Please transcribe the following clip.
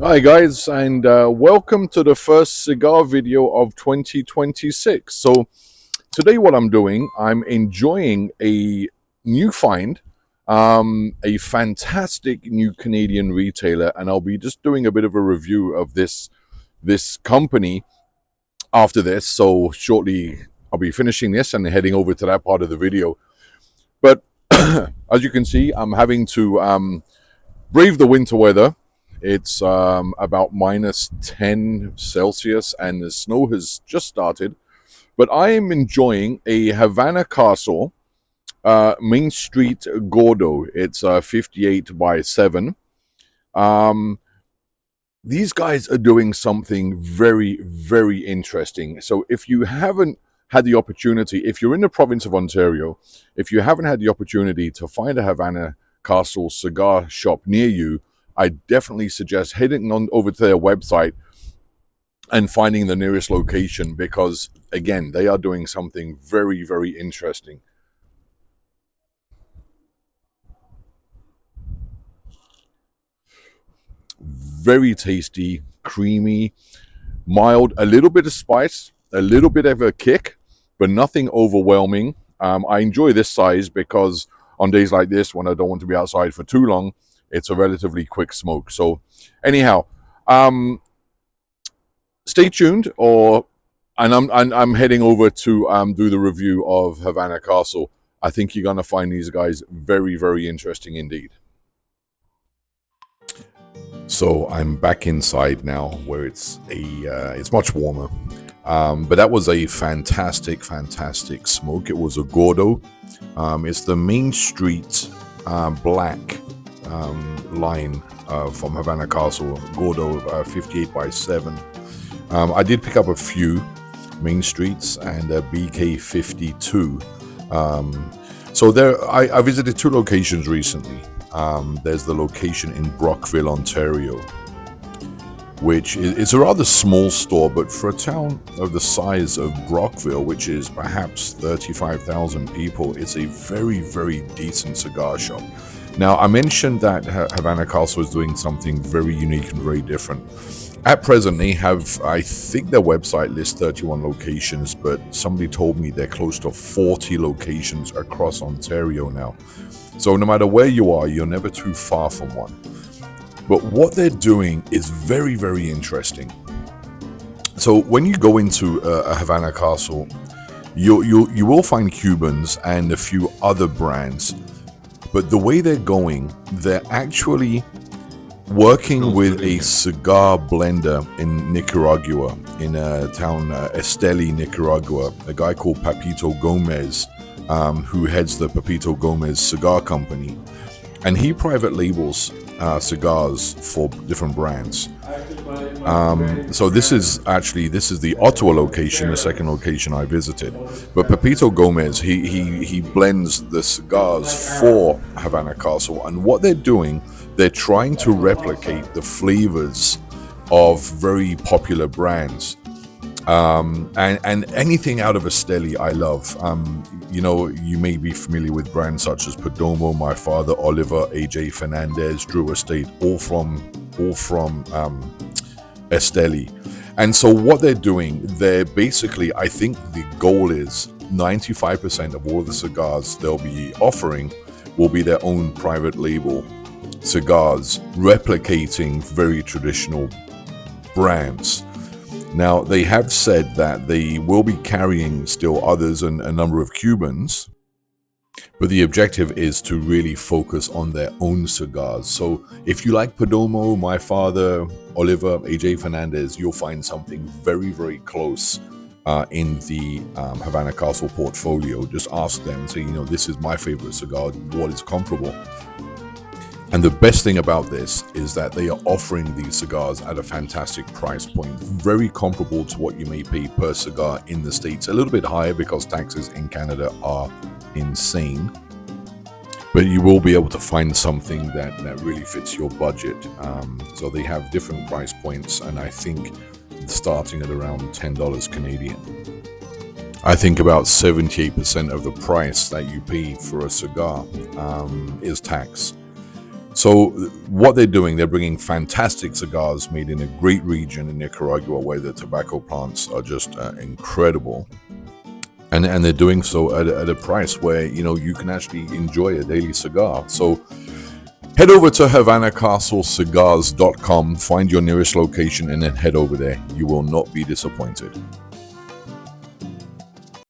Hi guys, and welcome to the first cigar video of 2026. So today what I'm doing, I'm enjoying a new find, a fantastic new Canadian retailer, and I'll be just doing a bit of a review of this company after this. So shortly I'll be finishing this and heading over to that part of the video. But as you can see, I'm having to brave the winter weather. It's about -10 Celsius and the snow has just started. But I am enjoying a Havana Castle Main Street Gordo. It's 58 by 7. These guys are doing something very, very interesting. So if you haven't had the opportunity, if you're in the province of Ontario, if you haven't had the opportunity to find a Havana Castle cigar shop near you, I definitely suggest heading on over to their website and finding the nearest location because, again, they are doing something very, very interesting. Very tasty, creamy, mild, a little bit of spice, a little bit of a kick, but nothing overwhelming. I enjoy this size because on days like this, when I don't want to be outside for too long, it's a relatively quick smoke. So anyhow, stay tuned, and I'm heading over to do the review of Havana Castle. I think you're gonna find these guys very, very interesting indeed. So I'm back inside now, where it's much warmer. But that was a fantastic smoke. It was a Gordo. It's the Main Street black line from Havana Castle, Gordo 58 by 7. I did pick up a few Main Streets and a BK 52. So I visited 2 locations recently. There's the location in Brockville, Ontario, which is a rather small store, but for a town of the size of Brockville, which is perhaps 35,000 people, it's a very, very decent cigar shop. Now, I mentioned that Havana Castle is doing something very unique and very different. At present, they have, I think their website lists 31 locations, but somebody told me they're close to 40 locations across Ontario now. So no matter where you are, you're never too far from one. But what they're doing is very, very interesting. So when you go into a Havana Castle, you will find Cubans and a few other brands. But the way they're actually working with a cigar blender in Nicaragua, in a town, Estelí, Nicaragua, a guy called Papito Gomez, who heads the Papito Gomez Cigar Company. And he private labels cigars for different brands. So this is the Ottawa location, the second location I visited. But Papito Gomez, he blends the cigars for Havana Castle, and what they're doing, they're trying to replicate the flavors of very popular brands. And anything out of Estelí I love. You may be familiar with brands such as Perdomo, My Father, Oliver, AJ Fernandez, Drew Estate, all from Estelí. And so what they're doing, they're basically, I think the goal is 95% of all the cigars they'll be offering will be their own private label cigars, replicating very traditional brands. Now, they have said that they will be carrying still others and a number of Cubans, but the objective is to really focus on their own cigars. So if you like Perdomo, My Father, Oliver, AJ Fernandez, you'll find something very, very close in the Havana Castle portfolio. Just ask them, say, this is my favorite cigar, what is comparable? And the best thing about this is that they are offering these cigars at a fantastic price point, very comparable to what you may pay per cigar in the States. A little bit higher because taxes in Canada are insane, but you will be able to find something that really fits your budget. So they have different price points, and I think starting at around $10 Canadian. I think about 78% of the price that you pay for a cigar is tax. So what they're doing, they're bringing fantastic cigars made in a great region in Nicaragua where the tobacco plants are just incredible. And they're doing so at a price where, you can actually enjoy a daily cigar. So head over to HavanaCastleCigars.com, find your nearest location, and then head over there. You will not be disappointed.